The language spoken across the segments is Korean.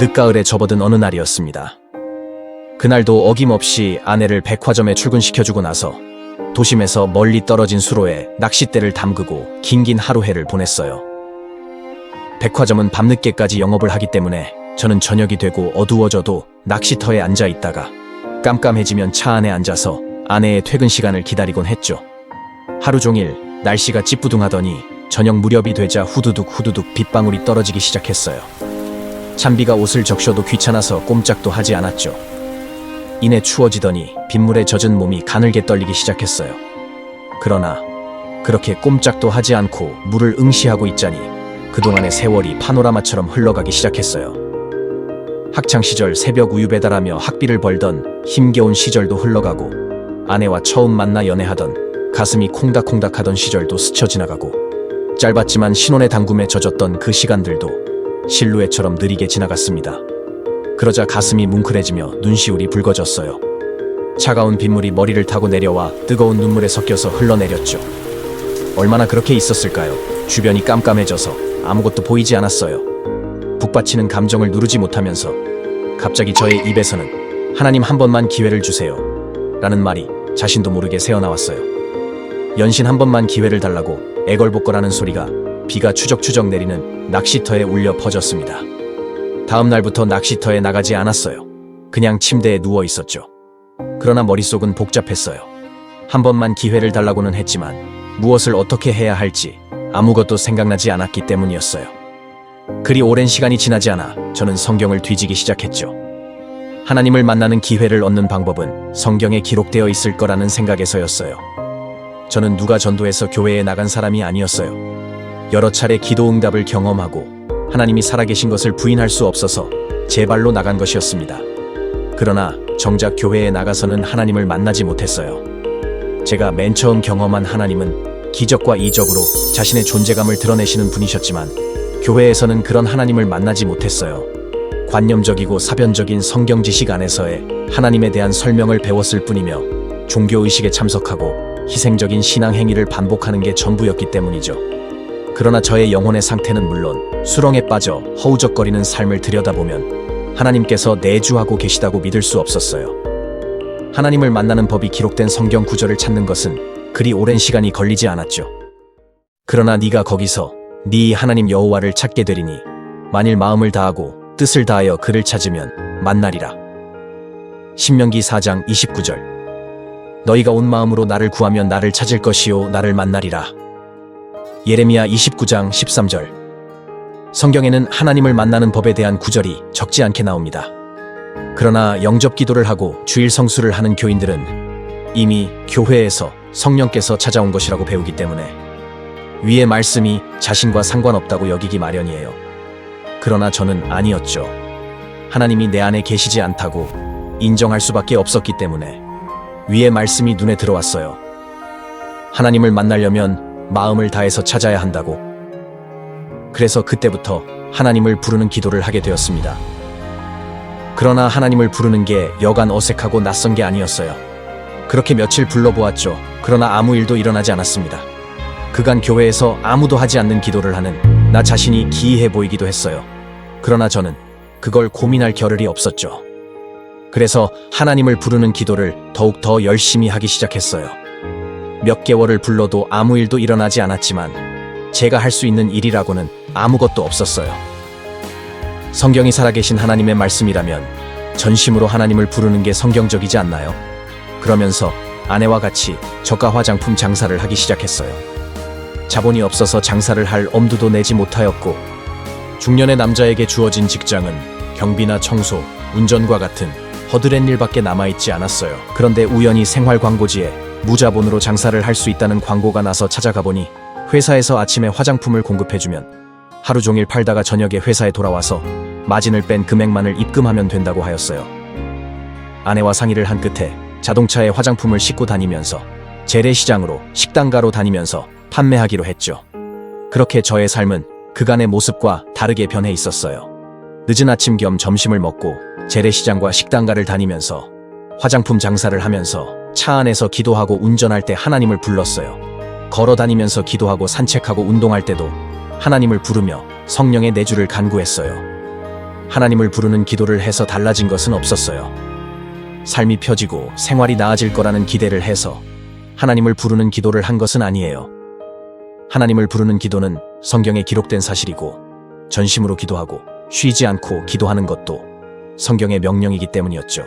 늦가을에 접어든 어느 날이었습니다. 그날도 어김없이 아내를 백화점에 출근시켜주고 나서 도심에서 멀리 떨어진 수로에 낚싯대를 담그고 긴긴 하루해를 보냈어요. 백화점은 밤늦게까지 영업을 하기 때문에 저는 저녁이 되고 어두워져도 낚시터에 앉아 있다가 깜깜해지면 차 안에 앉아서 아내의 퇴근 시간을 기다리곤 했죠. 하루 종일 날씨가 찌뿌둥하더니 저녁 무렵이 되자 후두둑 빗방울이 떨어지기 시작했어요. 찬비가 옷을 적셔도 귀찮아서 꼼짝도 하지 않았죠. 이내 추워지더니 빗물에 젖은 몸이 가늘게 떨리기 시작했어요. 그러나 그렇게 꼼짝도 하지 않고 물을 응시하고 있자니 그동안의 세월이 파노라마처럼 흘러가기 시작했어요. 학창시절 새벽 우유 배달하며 학비를 벌던 힘겨운 시절도 흘러가고 아내와 처음 만나 연애하던 가슴이 콩닥콩닥하던 시절도 스쳐 지나가고 짧았지만 신혼의 당금에 젖었던 그 시간들도 실루엣처럼 느리게 지나갔습니다. 그러자 가슴이 뭉클해지며 눈시울이 붉어졌어요. 차가운 빗물이 머리를 타고 내려와 뜨거운 눈물에 섞여서 흘러내렸죠. 얼마나 그렇게 있었을까요? 주변이 깜깜해져서 아무것도 보이지 않았어요. 북받치는 감정을 누르지 못하면서 갑자기 저의 입에서는 하나님 한 번만 기회를 주세요 라는 말이 자신도 모르게 새어나왔어요. 연신 한 번만 기회를 달라고 애걸복걸하는 소리가 비가 추적추적 내리는 낚시터에 울려 퍼졌습니다. 다음 날부터 낚시터에 나가지 않았어요. 그냥 침대에 누워 있었죠. 그러나 머릿속은 복잡했어요. 한 번만 기회를 달라고는 했지만 무엇을 어떻게 해야 할지 아무것도 생각나지 않았기 때문이었어요. 그리 오랜 시간이 지나지 않아 저는 성경을 뒤지기 시작했죠. 하나님을 만나는 기회를 얻는 방법은 성경에 기록되어 있을 거라는 생각에서였어요. 저는 누가 전도해서 교회에 나간 사람이 아니었어요. 여러 차례 기도 응답을 경험하고 하나님이 살아계신 것을 부인할 수 없어서 제 발로 나간 것이었습니다. 그러나 정작 교회에 나가서는 하나님을 만나지 못했어요. 제가 맨 처음 경험한 하나님은 기적과 이적으로 자신의 존재감을 드러내시는 분이셨지만 교회에서는 그런 하나님을 만나지 못했어요. 관념적이고 사변적인 성경 지식 안에서의 하나님에 대한 설명을 배웠을 뿐이며 종교의식에 참석하고 희생적인 신앙 행위를 반복하는 게 전부였기 때문이죠. 그러나 저의 영혼의 상태는 물론 수렁에 빠져 허우적거리는 삶을 들여다보면 하나님께서 내주하고 계시다고 믿을 수 없었어요. 하나님을 만나는 법이 기록된 성경 구절을 찾는 것은 그리 오랜 시간이 걸리지 않았죠. 그러나 네가 거기서 네 하나님 여호와를 찾게 되리니 만일 마음을 다하고 뜻을 다하여 그를 찾으면 만나리라. 신명기 4장 29절. 너희가 온 마음으로 나를 구하면 나를 찾을 것이요 나를 만나리라. 예레미야 29장 13절. 성경에는 하나님을 만나는 법에 대한 구절이 적지 않게 나옵니다. 그러나 영접 기도를 하고 주일 성수를 하는 교인들은 이미 교회에서 성령께서 찾아온 것이라고 배우기 때문에 위의 말씀이 자신과 상관없다고 여기기 마련이에요. 그러나 저는 아니었죠. 하나님이 내 안에 계시지 않다고 인정할 수밖에 없었기 때문에 위의 말씀이 눈에 들어왔어요. 하나님을 만나려면 마음을 다해서 찾아야 한다고. 그래서 그때부터 하나님을 부르는 기도를 하게 되었습니다. 그러나 하나님을 부르는 게 여간 어색하고 낯선 게 아니었어요. 그렇게 며칠 불러보았죠. 그러나 아무 일도 일어나지 않았습니다. 그간 교회에서 아무도 하지 않는 기도를 하는 나 자신이 기이해 보이기도 했어요. 그러나 저는 그걸 고민할 겨를이 없었죠. 그래서 하나님을 부르는 기도를 더욱 더 열심히 하기 시작했어요. 몇 개월을 불러도 아무 일도 일어나지 않았지만 제가 할 수 있는 일이라고는 아무것도 없었어요. 성경이 살아계신 하나님의 말씀이라면 전심으로 하나님을 부르는 게 성경적이지 않나요? 그러면서 아내와 같이 저가 화장품 장사를 하기 시작했어요. 자본이 없어서 장사를 할 엄두도 내지 못하였고 중년의 남자에게 주어진 직장은 경비나 청소, 운전과 같은 허드렛 일밖에 남아있지 않았어요. 그런데 우연히 생활 광고지에 무자본으로 장사를 할 수 있다는 광고가 나서 찾아가 보니 회사에서 아침에 화장품을 공급해주면 하루 종일 팔다가 저녁에 회사에 돌아와서 마진을 뺀 금액만을 입금하면 된다고 하였어요. 아내와 상의를 한 끝에 자동차에 화장품을 싣고 다니면서 재래시장으로 식당가로 다니면서 판매하기로 했죠. 그렇게 저의 삶은 그간의 모습과 다르게 변해 있었어요. 늦은 아침 겸 점심을 먹고 재래시장과 식당가를 다니면서 화장품 장사를 하면서 차 안에서 기도하고 운전할 때 하나님을 불렀어요. 걸어 다니면서 기도하고 산책하고 운동할 때도 하나님을 부르며 성령의 내주를 간구했어요. 하나님을 부르는 기도를 해서 달라진 것은 없었어요. 삶이 펴지고 생활이 나아질 거라는 기대를 해서 하나님을 부르는 기도를 한 것은 아니에요. 하나님을 부르는 기도는 성경에 기록된 사실이고, 전심으로 기도하고 쉬지 않고 기도하는 것도 성경의 명령이기 때문이었죠.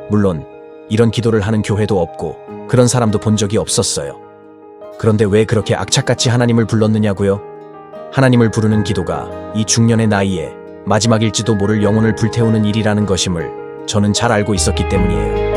물론 이런 기도를 하는 교회도 없고 그런 사람도 본 적이 없었어요. 그런데 왜 그렇게 악착같이 하나님을 불렀느냐고요? 하나님을 부르는 기도가 이 중년의 나이에 마지막일지도 모를 영혼을 불태우는 일이라는 것임을 저는 잘 알고 있었기 때문이에요.